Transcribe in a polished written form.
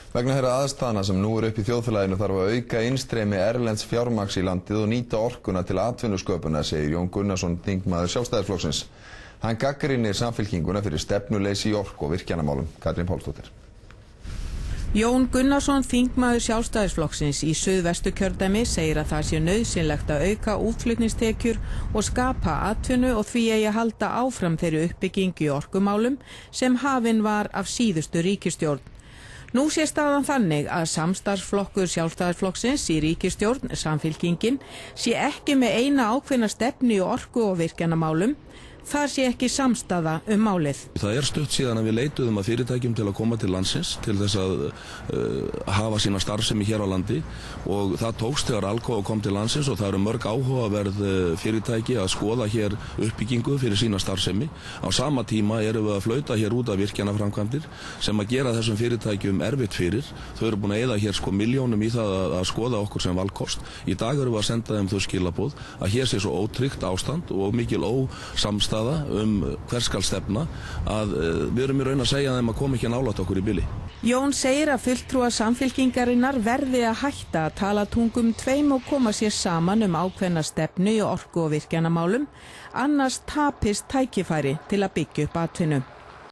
Vegna þeirra aðstæðna sem nú upp í þjóðfélaginu þarf að auka innstreymi erlends fjármagns í landið og nýta orkuna til atvinnusköpunar, segir Jón Gunnarsson, þingmaður Sjálfstæðisflokksins. Hann gagnrýnir Samfylkinguna fyrir stefnuleysi í orku- og virkjanamálum. Katrín Pálsdóttir. Jón Gunnarsson, þingmaður Sjálfstæðisflokksins í Suðvesturkjördæmi, segir að það sé nauðsynlegt að auka útflutningstekjur og skapa atvinnu og því eigi að halda áfram þeirri uppbyggingu í orkumálum sem hafin var af síðustu ríkisstjórn. Nú sé staðan þannig að samstarfsflokkur Sjálfstæðisflokksins í ríkisstjórn, Samfylkingin, sé ekki með eina ákveðna stefnu í orku- og virkjanamálum. Það sé ekki samstaða málið. Það stutt síðan að við leituðum að fyrirtækjum til að koma til landsins til þess að hafa sína starfsemi hér á landi og það tókst þegar Alcoa kom til landsins og það eru mörg áhugaverð fyrirtæki að skoða hér uppbyggingu fyrir sína starfsemi. Á sama tíma erum við að flauta hér út af virkjanaframkvæmdir sem að gera þessum fyrirtækjum erfitt fyrir. Þau eru búin að eyða hér milljónum í það að skoða okkur sem valkost. Í dag erum við að senda þeim þau skilaboð að hér sé svo ótryggt ástand og mikil ósamstaða hver skal stefna að við erum í raun að segja þeim að koma ekki nálægt okkur í bili. Jón segir að fulltrúar Samfylkingarinnar verði að hætta að tala tungum tveim og koma sér saman ákveðna stefnu í orku- og virkjanamálum, annars tapist tækifæri til að byggja upp atvinnu.